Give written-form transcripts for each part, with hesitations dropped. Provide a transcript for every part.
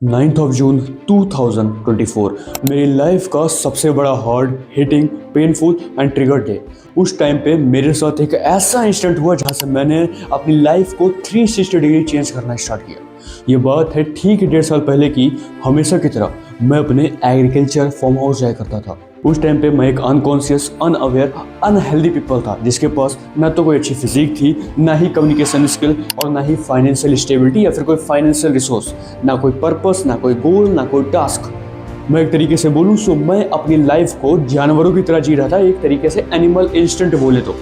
9 जून 2024 मेरी लाइफ का सबसे बड़ा hard hitting painful and trigger day. उस टाइम पे मेरे साथ एक ऐसा इंसिडेंट हुआ जहाँ से मैंने अपनी लाइफ को 360 डिग्री चेंज करना स्टार्ट किया। ये बात है ठीक 1.5 साल पहले की। हमेशा की तरह मैं अपने एग्रीकल्चर फार्म हाउस जाया करता था। उस टाइम पे मैं एक अनकॉन्शियस, अनअवेयर, अनहेल्दी पीपल था जिसके पास ना तो कोई अच्छी फिजिक थी, ना ही कम्युनिकेशन स्किल और ना ही फाइनेंशियल स्टेबिलिटी या फिर कोई फाइनेंशियल रिसोर्स, ना कोई पर्पस, ना कोई गोल, ना कोई टास्क। मैं एक तरीके से बोलूँ तो मैं अपनी लाइफ को जानवरों की तरह जी रहा था, एक तरीके से एनिमल इंस्टिंक्ट बोले तो।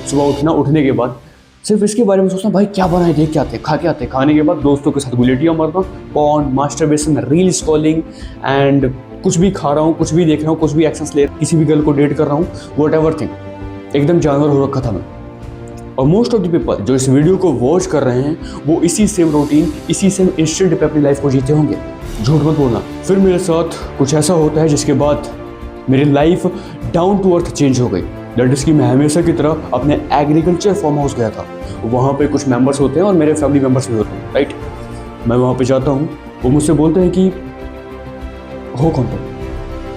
सुबह उठने के बाद सिर्फ इसके बारे में सोचना, भाई क्या बनाए, देख क्या आते, खा के आते। खाने के बाद दोस्तों के साथ गुलेटियाँ मारना, porn, masturbation, reel scrolling and कुछ भी खा रहा हूँ, कुछ भी देख रहा हूँ, कुछ भी एक्शंस ले, किसी भी गर्ल को डेट कर रहा हूँ, वट एवर थिंग। एकदम जानवर हो रखा था मैं। और मोस्ट ऑफ द पीपल जो इस वीडियो को वॉच कर रहे हैं वो इसी सेम रूटीन, इसी सेम इंस्टेंट पे अपनी लाइफ को जीते होंगे। झूठ मत बोलना। फिर मेरे साथ कुछ ऐसा होता है जिसके बाद मेरी life down to earth change हो गई। दैट इज कि मैं हमेशा की तरह अपने एग्रीकल्चर फार्म हाउस गया था। वहाँ पे कुछ मेंबर्स होते हैं और मेरे फैमिली मेंबर्स भी होते हैं, राइट। मैं वहाँ पे जाता हूँ, वो मुझसे बोलते हैं कि हो कौन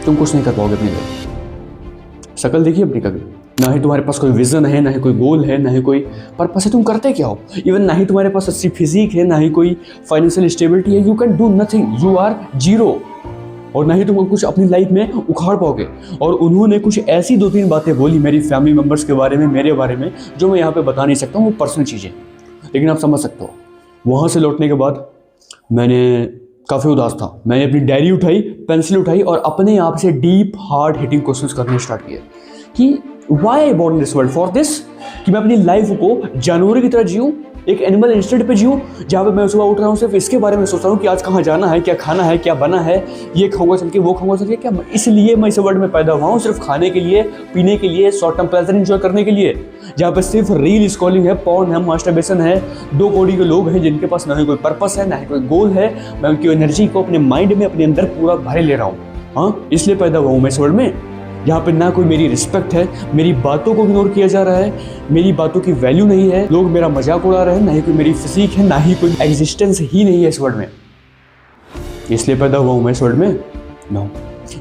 तुम कुछ नहीं कर पाओगे अपनी लाइफ। शक्ल देखिए अपनी कभी, ना ही तुम्हारे पास कोई विजन है, ना ही कोई गोल है, ना ही कोई पर्पस है, तुम करते क्या हो। इवन ना ही तुम्हारे पास अच्छी फिजिक है, ना ही कोई फाइनेंशियल स्टेबिलिटी है। You can do nothing, you are zero. और ना ही तुम कुछ अपनी लाइफ में उखाड़ पाओगे। और उन्होंने कुछ ऐसी 2-3 बातें बोली मेरी फैमिली मेम्बर्स के बारे में, मेरे बारे में, जो मैं यहाँ पे बता नहीं सकता हूँ, वो पर्सनल चीज़ें, लेकिन आप समझ सकते हो। वहाँ से लौटने के बाद मैंने काफ़ी उदास था। मैंने अपनी डायरी उठाई, पेंसिल उठाई और अपने आप से डीप हार्ड हिटिंग क्वेश्चंस करने स्टार्ट किए कि why I born this world for this, कि मैं अपनी लाइफ को जानवरों की तरह जीऊँ, एक एनिमल इंस्टिंक्ट पे जीऊँ, जहाँ पे मैं सुबह उठ रहा हूँ सिर्फ इसके बारे में सोच रहा हूँ कि आज कहाँ जाना है, क्या खाना है, क्या बना है, ये खाऊंगा चल के, वो खाऊंगा चल के। क्या इसलिए मैं इस वर्ल्ड में पैदा हुआ हूँ? सिर्फ खाने के लिए, पीने के लिए, शॉर्ट टर्म प्लेजर एंजॉय करने के लिए, जहाँ पे सिर्फ रील स्क्रॉलिंग है, पॉर्न है, मास्टरबेशन है। 2 कौड़ी के लोग हैं जिनके पास ना ही कोई पर्पस है, ना ही कोई गोल है। मैं उनकी एनर्जी को अपने माइंड में, अपने अंदर पूरा भरे ले रहा हूँ। हाँ, इसलिए पैदा हुआ हूँ मैं इस वर्ल्ड में, जहाँ पे ना कोई मेरी रिस्पेक्ट है, मेरी बातों को इग्नोर किया जा रहा है, मेरी बातों की वैल्यू नहीं है, लोग मेरा मजाक उड़ा रहे हैं, ना ही कोई मेरी फिजिक है, ना ही कोई एग्जिस्टेंस ही नहीं है इस वर्ल्ड में। इसलिए पैदा हुआ हूँ मैं इस वर्ल्ड में। नो,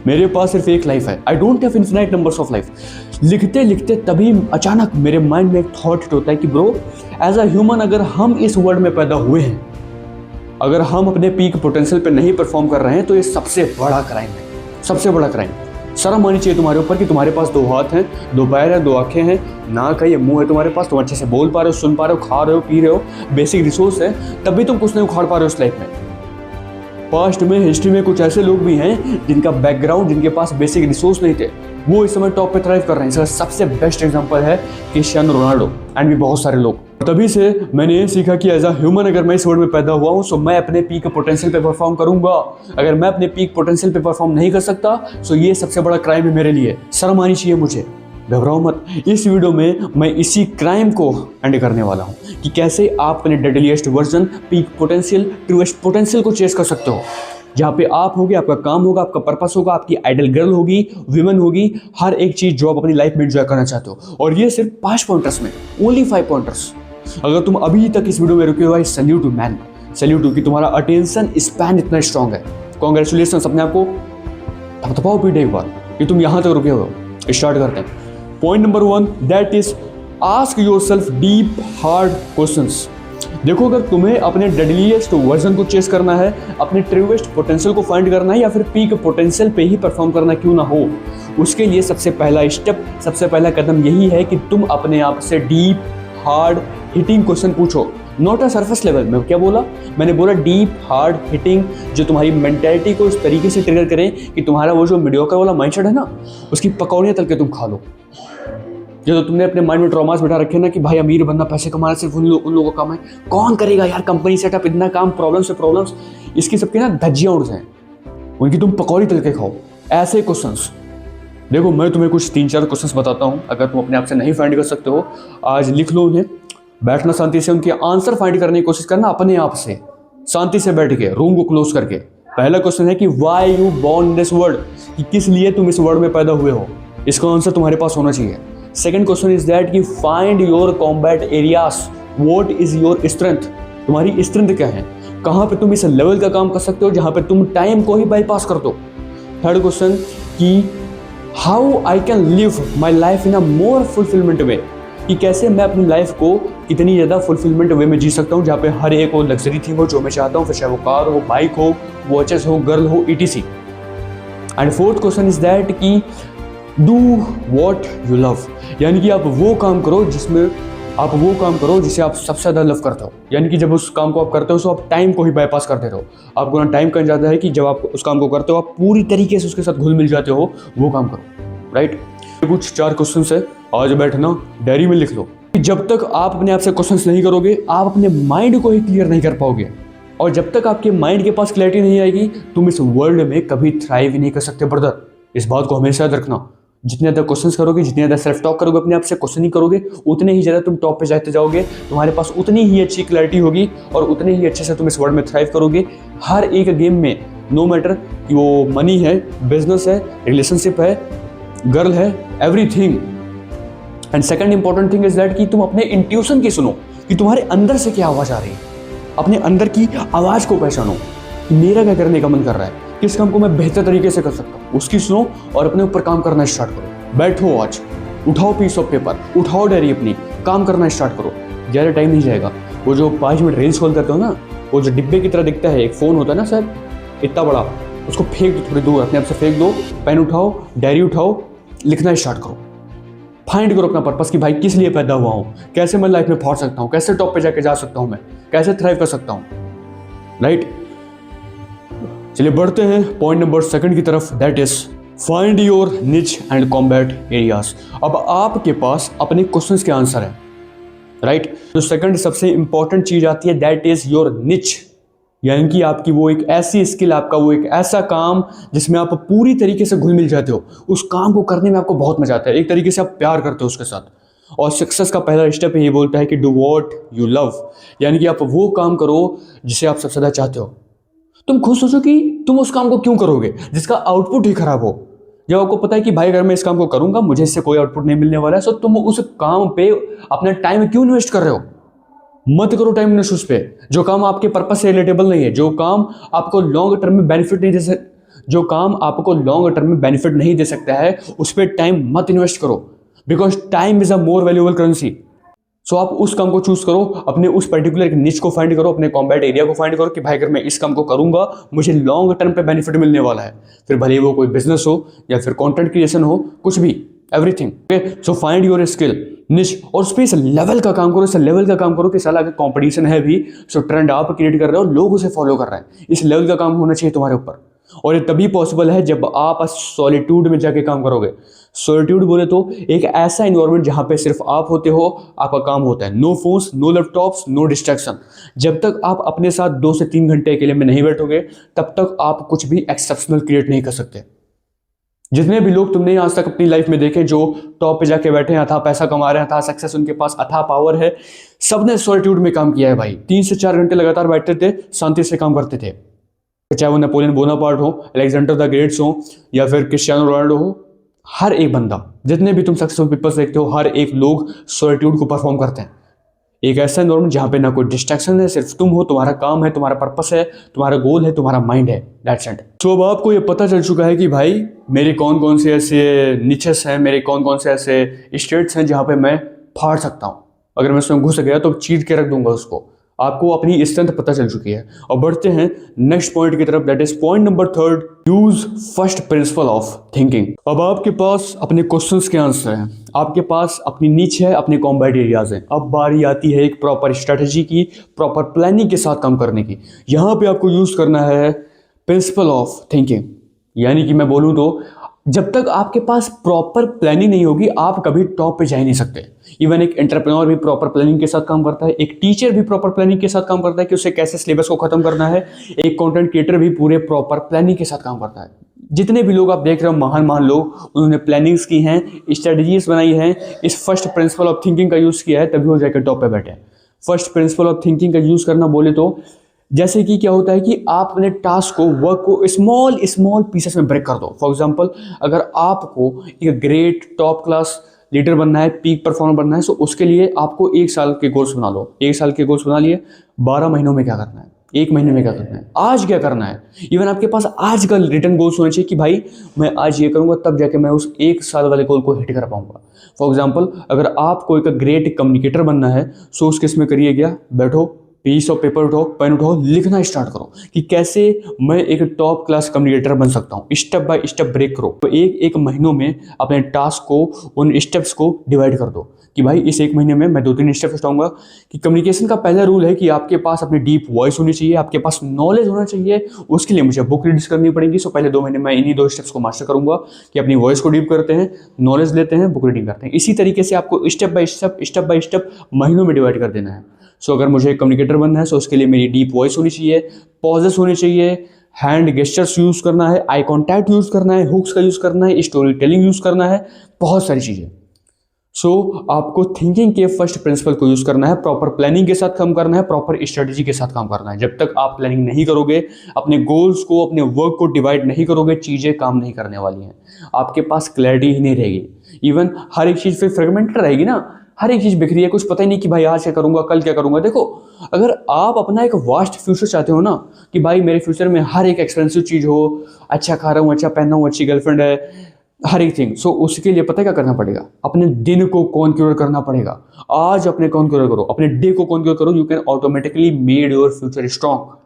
मेरे पास सिर्फ एक लाइफ है। I don't have infinite numbers of life. लिखते लिखते तभी अचानक मेरे माइंड में एक थॉट हिट होता है कि ब्रो, एज अ ह्यूमन अगर हम इस वर्ल्ड में पैदा हुए हैं, अगर हम अपने पीक पोटेंशियल पे नहीं परफॉर्म कर रहे हैं, तो ये सबसे बड़ा क्राइम है, सबसे बड़ा क्राइम। शर्म आनी चाहिए तुम्हारे ऊपर कि तुम्हारे पास 2 हाथ हैं, 2 पैर हैं, 2 आंखें हैं, नाक है, ये मुंह है तुम्हारे पास, तुम अच्छे से बोल पा रहे हो, सुन पा रहे हो, खा रहे हो, पी रहे हो, बेसिक रिसोर्स है, तब भी तुम कुछ नहीं उखाड़ पा रहे हो इस लाइफ में। पास्ट में, हिस्ट्री में कुछ ऐसे लोग भी हैं जिनका बैकग्राउंड, जिनके पास बेसिक रिसोर्स नहीं थे, वो इस समय टॉप पे थ्राइव कर रहे हैं। इसका सबसे बेस्ट एग्जांपल है क्रिस्टियानो रोनाल्डो एंड भी बहुत सारे लोग। तभी से मैंने ये सीखा कि एज अ ह्यूमन अगर मैं इस वर्ल्ड में पैदा हुआ हूँ तो मैं अपने पीक पोटेंशियल पे परफॉर्म करूंगा। अगर मैं अपने पीक पोटेंशियल पे परफॉर्म नहीं कर सकता तो ये सबसे बड़ा क्राइम है मेरे लिए। शर्म आनी चाहिए मुझे। घबराओ मत। इस वीडियो में मैं इसी क्राइम को एंड करने वाला हूँ कि कैसे आप अपने deadliest version, peak potential, truest potential को चेस कर सकते हो। जहाँ पे आप होगे, आपका काम होगा, आपका पर्पस होगा, आपकी आइडल गर्ल होगी, विमेन होगी, हर एक चीज जो आप अपनी लाइफ में एंजॉय करना चाहते हो। और ये सिर्फ 5 पॉइंटर्स में, ओनली 5 पॉइंटर्स। अगर तुम अभी तक इस वीडियो में रुके हो, भाई salute to man, salute to कि तुम्हारा अटेंशन स्पैन इतना स्ट्रांग है। कांग्रेचुलेशंस, अपने आप को थपथपाओ पीठे एक बार कि तुम यहाँ तक रुके हो। स्टार्ट करते हैं। Point number 1, that is ask yourself deep hard questions. देखो, अगर तुम्हें अपने डेडलीस्ट वर्जन को चेस करना है, अपने ट्रूएस्ट पोटेंशियल को फाइंड करना है, या फिर पीक पोटेंशियल पे ही परफॉर्म करना क्यों ना हो, उसके लिए सबसे पहला स्टेप, सबसे पहला कदम यही है कि तुम अपने आप से डीप हार्ड हिटिंग क्वेश्चन पूछो। Not a surface level. मैं क्या बोला? मैंने बोला डीप हार्ड हिटिंग, जो तुम्हारी मेंटालिटी को इस तरीके से ट्रिगर करें कि तुम्हारा वो जो मीडियोकर वाला माइंडसेट है ना, उसकी पकौड़ियाँ तल के तुम खा लो। जो तुमने अपने माइंड में ट्रॉमास बिठा रखे ना कि भाई अमीर बनना, पैसे कमाना सिर्फ उन लोगों का काम है, कौन करेगा यार, कंपनी सेटअप, इतना काम, प्रॉब्लम से प्रॉब्लम्स, इसकी सबकी ना धज्जियाँ उड़ जाएं, उनकी तुम पकौड़ी तल के खाओ। ऐसे क्वेश्चंस। देखो, मैं तुम्हें कुछ 3-4 क्वेश्चंस बताता हूँ। अगर तुम अपने आप से नहीं फाइंड कर सकते हो, आज लिख लो उन्हें, बैठना शांति से, उनके आंसर फाइंड करने की कोशिश करना अपने आप से, शांति से बैठ के, रूम को क्लोज करके। पहला क्वेश्चन है कि why you born this world, कि किस लिए तुम इस वर्ल्ड में पैदा हुए हो। इसका आंसर तुम्हारे पास होना चाहिए। सेकंड क्वेश्चन इज दैट कि find your combat areas, what is your strength, तुम्हारी स्ट्रेंथ क्या है, कहाँ पे तुम इस लेवल का काम कर सकते हो जहाँ पे तुम टाइम को ही बाईपास कर दो। थर्ड क्वेश्चन कि how I can live my life in a more fulfilment way, कि कैसे मैं अपनी लाइफ को इतनी ज़्यादा फुलफिलमेंट वे में जी सकता हूँ जहाँ पे हर एक वो लग्जरी थिंग हो जो मैं चाहता हूँ, फिर चाहे वो कार हो, बाइक हो, वॉचेस हो, गर्ल हो, etc। And fourth question is that कि डू वॉट यू लव, यानी कि आप वो काम करो जिसे आप सबसे ज़्यादा लव करते हो। यानी कि जब उस काम को आप करते हो तो आप टाइम को ही बाईपास कर देते हो। आपको ना टाइम का जाता है कि जब आप उस काम को करते हो आप पूरी तरीके से उसके साथ घुल मिल जाते हो, वो काम करो, राइट। कुछ 4 क्वेश्चन है, आज बैठना डायरी में लिख लो। जब तक आप अपने आप से क्वेश्चंस नहीं करोगे आप अपने माइंड को ही क्लियर नहीं कर पाओगे, और जब तक आपके माइंड के पास क्लैरिटी नहीं आएगी तुम इस वर्ल्ड में कभी थ्राइव ही नहीं कर सकते ब्रदर। इस बात को हमेशा याद रखना। जितने ज़्यादा क्वेश्चंस करोगे, जितने ज़्यादा सेल्फ टॉक करोगे, अपने आप से क्वेश्चन ही करोगे, उतने ही ज़्यादा तुम टॉप पे जाते जाओगे, तुम्हारे पास उतनी ही अच्छी क्लैरिटी होगी और उतने ही अच्छे से तुम इस वर्ल्ड में थ्राइव करोगे। हर एक गेम में, नो मैटर कि वो मनी है, बिजनेस है, रिलेशनशिप है, गर्ल है, everything. And second important thing is that कि तुम अपने इंट्यूशन की सुनो कि तुम्हारे अंदर से क्या आवाज़ आ रही है। अपने अंदर की आवाज़ को पहचानो कि मेरा क्या करने का मन कर रहा है, किस काम को मैं बेहतर तरीके से कर सकता हूँ, उसकी सुनो और अपने ऊपर काम करना स्टार्ट करो। बैठो, आज उठाओ पीस ऑफ पेपर, उठाओ डायरी अपनी, काम करना स्टार्ट करो। ज़्यादा टाइम नहीं जाएगा। वो जो 5 मिनट रील्स खोल करते हो ना, वो जो डिब्बे की तरह दिखता है, एक फ़ोन होता है ना सर इतना बड़ा, उसको फेंक दो थोड़ी दूर, अपने आप से फेंक दो। पेन उठाओ, डायरी उठाओ, लिखना स्टार्ट करो। फाइंड करो अपना पर्पस कि भाई किस लिए पैदा हुआ हूँ, कैसे मैं लाइफ में पहुंच सकता हूँ, कैसे टॉप पे जाके जा सकता हूँ, मैं कैसे थ्राइव कर सकता हूँ, राइट। चलिए बढ़ते हैं पॉइंट नंबर 2 की तरफ, दैट इज फाइंड योर निच एंड कॉम्बैट एरियाज। अब आपके पास अपने क्वेश्चंस के आंसर है, राइट। तो सेकंड सबसे इंपॉर्टेंट चीज आती है, दैट इज योर निच, यानी कि आपकी वो एक ऐसी स्किल, आपका वो एक ऐसा काम जिसमें आप पूरी तरीके से घुल मिल जाते हो। उस काम को करने में आपको बहुत मजा आता है, एक तरीके से आप प्यार करते हो उसके साथ। और सक्सेस का पहला स्टेप ये बोलता है कि डू वॉट यू लव, यानी कि आप वो काम करो जिसे आप सबसे ज़्यादा चाहते हो। तुम खुद सोचो कि तुम उस काम को क्यों करोगे जिसका आउटपुट ही खराब हो। जब आपको पता है कि भाई अगर मैं इस काम को करूंगा मुझे इससे कोई आउटपुट नहीं मिलने वाला है, तो तुम उस काम पे अपना टाइम क्यों इन्वेस्ट कर रहे हो। मत करो टाइम इन्वेस्ट उस पे जो काम आपके पर्पस से रिलेटेबल नहीं है, जो काम आपको लॉन्ग टर्म में बेनिफिट नहीं दे सकता है, उस पर टाइम मत इन्वेस्ट करो। Because time is a more valuable currency. So आप उस काम को चूज करो, अपने उस पर्टिकुलर निच को फाइंड करो, अपने कॉम्बैट एरिया को फाइंड करो कि भाई अगर मैं इस काम को करूंगा मुझे लॉन्ग टर्म पे बेनिफिट मिलने वाला है। फिर भले वो कोई बिजनेस हो या फिर कंटेंट क्रिएशन हो, कुछ भी, everything. Okay, so find your skill निश और उस पर इस लेवल का काम करो, इस लेवल का काम करो कि साला अगर कंपटीशन है भी, सो ट्रेंड आप क्रिएट कर रहे हो, लोग उसे फॉलो कर रहे हैं, इस लेवल का काम होना चाहिए तुम्हारे ऊपर। और ये तभी पॉसिबल है जब आप सॉलिट्यूड में जाके काम करोगे। सॉलिट्यूड बोले तो एक ऐसा इन्वायरमेंट जहां पे सिर्फ आप होते हो, आपका काम होता है, no phones, no laptops, no distraction. जब तक आप अपने साथ 2 से 3 घंटे अकेले में नहीं बैठोगे तब तक आप कुछ भी एक्सेप्शनल क्रिएट नहीं कर सकते। जितने भी लोग तुमने आज तक अपनी लाइफ में देखे जो टॉप पे जाके बैठे हैं, अथाह पैसा कमा रहे हैं, अथाह सक्सेस उनके पास, अथाह पावर है, सबने सॉलिट्यूड में काम किया है भाई। 3 से 4 घंटे लगातार बैठते थे, शांति से काम करते थे। चाहे वो नेपोलियन बोनापार्ट हो, अलेक्जेंडर द ग्रेट्स हो या फिर क्रिस्टियानो रोनाल्डो हो, हर एक बंदा, जितने भी तुम सक्सेसफुल पीपल्स देखते हो, हर एक लोग सॉलिट्यूड को परफॉर्म करते हैं। एक ऐसा एनवायरमेंट जहां पे ना कोई डिस्ट्रैक्शन है, सिर्फ तुम हो, तुम्हारा काम है, तुम्हारा पर्पस है, तुम्हारा गोल है, तुम्हारा माइंड है, दैट्स इट। तो अब आपको ये पता चल चुका है कि भाई मेरे कौन कौन से ऐसे निचेस हैं, मेरे कौन कौन से ऐसे स्टेट्स हैं जहां पे मैं फाड़ सकता हूं। अगर मैं उसमें घुस गया तो चीर के रख दूंगा उसको। आपको अपनी स्ट्रेंथ पता चल चुकी है। और बढ़ते हैं नेक्स्ट पॉइंट की तरफ, that is point number 3, use first principle of thinking. अब आपके पास अपने क्वेश्चंस के आंसर हैं, आपके पास अपनी नीच है, अपने कॉम्बैट एरियाज हैं। अब बारी आती है एक प्रॉपर स्ट्रेटजी की, प्रॉपर प्लानिंग के साथ काम करने की। यहां पे आपको यूज करना है प्रिंसिपल ऑफ थिंकिंग। यानी कि मैं बोलूं तो जब तक आपके पास प्रॉपर प्लानिंग नहीं होगी आप कभी टॉप पे जा ही नहीं सकते। इवन एक एंटरप्रेन्योर भी प्रॉपर प्लानिंग के साथ काम करता है, एक टीचर भी प्रॉपर प्लानिंग के साथ काम करता है कि उसे कैसे सिलेबस को खत्म करना है, एक कंटेंट क्रिएटर भी पूरे प्रॉपर प्लानिंग के साथ काम करता है। जितने भी लोग आप देख रहे हो महान महान लोग, उन्होंने प्लानिंग्स की हैं, स्ट्रेटजीज बनाई हैं, इस फर्स्ट प्रिंसिपल ऑफ थिंकिंग का यूज किया है, तभी वो जाकर टॉप पे बैठे। फर्स्ट प्रिंसिपल ऑफ थिंकिंग का यूज करना बोले तो जैसे कि क्या होता है कि आप अपने टास्क को, वर्क को स्मॉल स्मॉल पीसेस में ब्रेक कर दो। फॉर एग्जांपल अगर आपको एक ग्रेट टॉप क्लास लीडर बनना है, पीक परफॉर्मर बनना है, तो उसके लिए आपको 1 साल के गोल्स बना लो। 1 साल के गोल्स बना लिए, 12 महीनों में क्या करना है, एक महीने में क्या करना है, आज क्या करना है। इवन आपके पास आज का रिटर्न गोल्स होने चाहिए कि भाई मैं आज ये करूंगा तब जाके मैं उस एक साल वाले गोल को हिट कर पाऊंगा। फॉर एग्जाम्पल, अगर आपको एक ग्रेट कम्युनिकेटर बनना है, सो उसके इसमें करिए क्या, बैठो, पीस ऑफ पेपर उठाओ, पेन उठाओ, लिखना स्टार्ट करो कि कैसे मैं एक टॉप क्लास कम्युनिकेटर बन सकता हूँ। स्टेप बाय स्टेप ब्रेक करो। तो एक महीनों में अपने टास्क को, उन स्टेप्स को डिवाइड कर दो कि भाई इस एक महीने में मैं 2-3 स्टेप्स उठाऊंगा। कि कम्युनिकेशन का पहला रूल है कि आपके पास अपनी डीप वॉइस होनी चाहिए, आपके पास नॉलेज होना चाहिए। उसके लिए मुझे बुक रीड्स करनी पड़ेगी। सो पहले 2 महीने मैं इन्हीं 2 स्टेप्स को मास्टर करूंगा कि अपनी वॉइस को डीप करते हैं, नॉलेज लेते हैं, बुक रीडिंग करते हैं। इसी तरीके से आपको स्टेप बाय स्टेप महीनों में डिवाइड कर देना है। सो अगर मुझे कम्युनिकेटर बनना है, सो उसके लिए मेरी डीप वॉइस होनी चाहिए, पॉजेस होने चाहिए, हैंड गेस्चर्स यूज करना है, आई कॉन्टैक्ट यूज करना है, हुक्स का यूज करना है, स्टोरी टेलिंग यूज करना है, बहुत सारी चीजें। सो आपको थिंकिंग के फर्स्ट प्रिंसिपल को यूज करना है, प्रॉपर प्लानिंग के साथ काम करना है, प्रॉपर स्ट्रेटेजी के साथ काम करना है। जब तक आप प्लानिंग नहीं करोगे, अपने गोल्स को, अपने वर्क को डिवाइड नहीं करोगे, चीजें काम नहीं करने वाली हैं। आपके पास क्लैरिटी ही नहीं रहेगी। इवन हर एक चीज फिर फ्रेगमेंटेड रहेगी ना, हर एक चीज बिखरी है, कुछ पता ही नहीं कि भाई आज क्या करूंगा, कल क्या करूंगा। देखो, अगर आप अपना एक वास्ट फ्यूचर चाहते हो ना, कि भाई मेरे फ्यूचर में हर एक एक्सपेंसिव चीज हो, अच्छा खा रहा हूँ, अच्छा पहन रहा हूँ, अच्छी गर्लफ्रेंड है, हर एक थिंग। सो उसके लिए पता है क्या करना पड़ेगा, अपने दिन को कॉन्क्यूर करना पड़ेगा। आज अपने कॉन्क्यूर करो, अपने डे को कॉन्क्यूर करो, you can automatically made your future strong.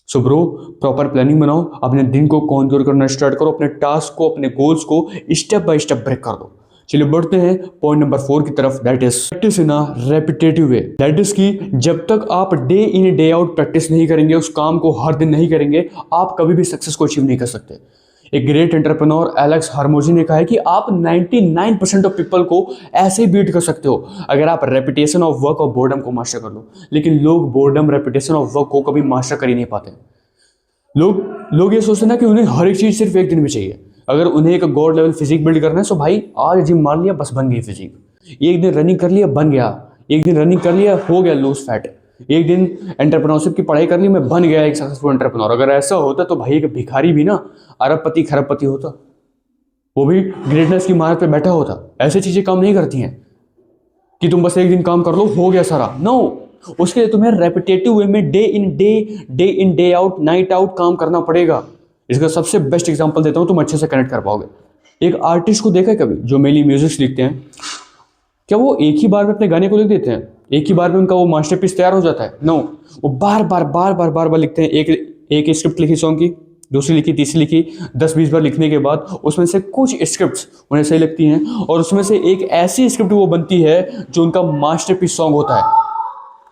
So bro, proper planning बनाओ, अपने दिन को कॉन्क्यूर करना स्टार्ट करो, अपने टास्क को, अपने गोल्स को स्टेप बाय स्टेप ब्रेक कर दो। चलिए बढ़ते हैं पॉइंट नंबर 4 की तरफ, that is practice in a repetitive way. That is कि जब तक आप day in day out practice नहीं करेंगे, उस काम को हर दिन नहीं करेंगे, आप कभी भी सक्सेस को अचीव नहीं कर सकते। एक ग्रेट एंटरप्रेन्योर एलेक्स हार्मोजी ने कहा है कि आप 99% ऑफ पीपल को ऐसे ही बीट कर सकते हो अगर आप रेपिटेशन ऑफ वर्क और बोर्डम को मास्टर कर लो। लेकिन लोग बोर्डम, रेपिटेशन ऑफ वर्क को कभी मास्टर कर ही नहीं पाते। लोग ये सोचते हैं ना कि उन्हें हर एक चीज सिर्फ एक दिन में चाहिए। अगर उन्हें एक गॉड लेवल फिजिक बिल्ड करना है, तो भाई आज जिम मार लिया, बस बन गई फिजिक। एक दिन रनिंग कर लिया, बन गया। एक दिन रनिंग कर लिया, हो गया लूज फैट। एक दिन एंटरप्रेन्योरशिप की पढ़ाई कर ली, मैं बन गया एक सक्सेसफुल एंटरप्रेन्योर। अगर ऐसा होता तो भाई एक भिखारी भी ना अरबपति खरबपति होता, वो भी ग्रेटनेस की इमारत पे बैठा होता। ऐसी चीजें काम नहीं करती हैं कि तुम बस एक दिन काम कर लो, हो गया सारा। नो, उसके लिए तुम्हें रेपिटेटिव वे में day in day out, night out काम करना पड़ेगा। इसका सबसे बेस्ट एग्जांपल देता हूं, तुम अच्छे से कनेक्ट कर पाओगे। एक आर्टिस्ट को देखा है कभी, जो मेनली म्यूजिक लिखते हैं, क्या वो एक ही बार में अपने गाने को लिख देते हैं? एक ही बार में उनका वो मास्टरपीस तैयार हो जाता है? नो, वो बार बार लिखते हैं। एक स्क्रिप्ट लिखी सॉन्ग की, दूसरी लिखी, तीसरी लिखी, 10-20 बार लिखने के बाद उसमें से कुछ स्क्रिप्ट्स उन्हें सही लगती हैं, और उसमें से एक ऐसी स्क्रिप्ट वो बनती है जो उनका मास्टरपीस सॉन्ग होता है।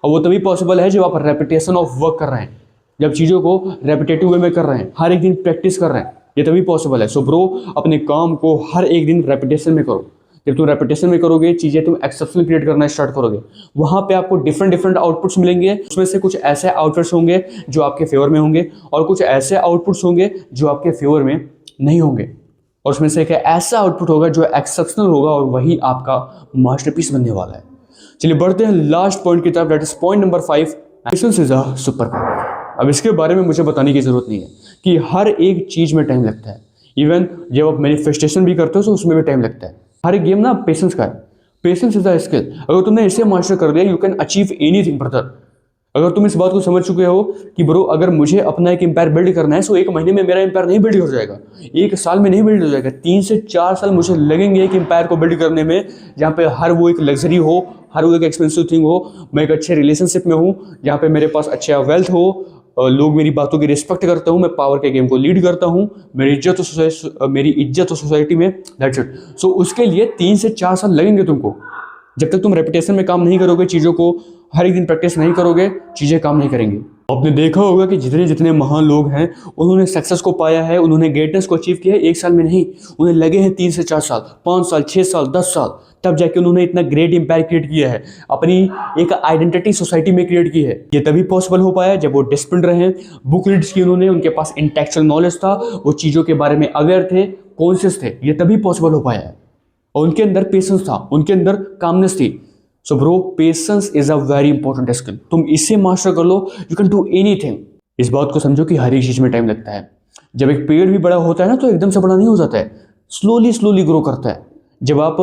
और वो तभी पॉसिबल है जब आप रेपिटेशन ऑफ वर्क कर रहे हैं, जब चीज़ों को रेपिटेटिव वे में कर रहे हैं, हर एक दिन प्रैक्टिस कर रहे हैं, ये तभी पॉसिबल है। सो ब्रो, अपने काम को हर एक दिन रेपिटेशन में करो। जब तुम रेपिटेशन में करोगे, चीज़ें तुम एक्सेप्शनल क्रिएट करना स्टार्ट करोगे, वहाँ पे आपको डिफरेंट आउटपुट्स मिलेंगे। उसमें से कुछ ऐसे आउटपुट्स होंगे जो आपके फेवर में होंगे, और कुछ ऐसे आउटपुट्स होंगे जो आपके फेवर में नहीं होंगे। और उसमें से एक ऐसा आउटपुट होगा जो एक्सेप्शनल होगा, और वही आपका मास्टरपीस बनने वाला है। चलिए बढ़ते हैं लास्ट पॉइंट की तरफ, that is point number 5, patience is a super power. अब इसके बारे में मुझे बताने की जरूरत नहीं है कि हर एक चीज में टाइम लगता है। इवन जब आप मैनिफेस्टेशन भी करते हो तो उसमें भी टाइम लगता है। हर एक गेम ना पेशेंस का है। Patience is a skill. अगर तुमने इसे मास्टर कर दिया, you can achieve anything brother. अगर तुम इस बात को समझ चुके हो कि ब्रो, अगर मुझे अपना एक एम्पायर बिल्ड करना है, सो एक महीने में मेरा एम्पायर नहीं बिल्ड हो जाएगा, एक साल में नहीं बिल्ड हो जाएगा, 3 से 4 साल मुझे लगेंगे एक एम्पायर को बिल्ड करने में, जहाँ पे हर वो एक लग्जरी हो, हर वो एक एक्सपेंसिव थिंग हो, मैं एक अच्छे रिलेशनशिप में हूँ, जहाँ पे मेरे पास अच्छा वेल्थ हो, लोग मेरी बातों की रिस्पेक्ट करते हूँ, मैं पावर के गेम को लीड करता हूँ, मेरी इज्जत हो सोसाइटी में, दैट्स इट। सो उसके लिए 3 से 4 साल लगेंगे तुमको। जब तक तुम रेपिटेशन में काम नहीं करोगे, चीज़ों को हर एक दिन प्रैक्टिस नहीं करोगे, चीज़ें काम नहीं करेंगी। आपने देखा होगा कि जितने जितने महान लोग हैं, उन्होंने सक्सेस को पाया है, उन्होंने ग्रेटनेस को अचीव किया है एक साल में नहीं, उन्हें लगे हैं 3 से 4 साल, 5 साल, 6 साल, 10 साल, तब जाके उन्होंने इतना ग्रेट एम्पायर क्रिएट किया है, अपनी एक आइडेंटिटी सोसाइटी में क्रिएट की है। ये तभी पॉसिबल हो पाया जब वो डिसिप्लिन रहे, बुक रीड्स की उन्होंने, उनके पास इंटेलेक्चुअल नॉलेज था, वो चीज़ों के बारे में अवेयर थे, कॉन्शियस थे, ये तभी पॉसिबल हो पाया है। और उनके अंदर पेशेंस था, उनके अंदर कामनेस थी। So bro, patience is a very important skill. तुम इसे मास्टर कर लो, यू कैन डू एनीथिंग। इस बात को समझो कि हर एक चीज में टाइम लगता है। जब एक पेड़ भी बड़ा होता है ना, तो एकदम से बड़ा नहीं हो जाता है, स्लोली ग्रो करता है। जब आप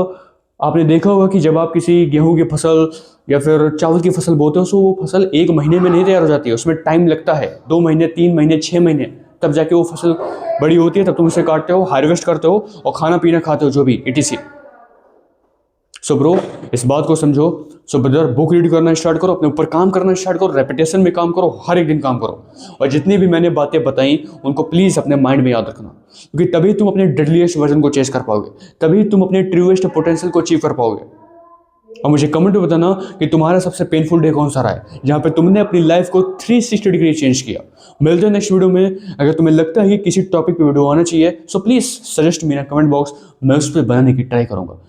आपने देखा होगा कि जब आप किसी गेहूं की फसल या फिर चावल की फसल बोते हो तो वो फसल एक महीने में नहीं तैयार हो जाती है, उसमें टाइम लगता है, 2 महीने, 3 महीने, 6 महीने, तब जाके वो फसल बड़ी होती है, तब तुम उसे काटते हो, हार्वेस्ट करते हो और खाना पीना खाते हो, जो भी इटीसी। सो ब्रो, इस बात को समझो। सो ब्रदर, बुक रीड करना स्टार्ट करो, अपने ऊपर काम करना स्टार्ट करो, रेपिटेशन में काम करो, हर एक दिन काम करो, और जितनी भी मैंने बातें बताई उनको प्लीज़ अपने माइंड में याद रखना, क्योंकि तभी तुम अपने डेडलीस्ट वर्जन को चेस कर पाओगे, तभी तुम अपने ट्रूएस्ट पोटेंशियल को अचीव कर पाओगे। और मुझे कमेंट में बताना कि तुम्हारा सबसे पेनफुल डे कौन सा रहा है, जहाँ पे तुमने अपनी लाइफ को 360 डिग्री चेंज किया। मिलते हैं नेक्स्ट वीडियो में। अगर तुम्हें लगता है कि किसी टॉपिक पे वीडियो आना चाहिए, सो प्लीज़ सजेस्ट मेरा कमेंट बॉक्स, मैं उस पर बनाने की ट्राई करूँगा।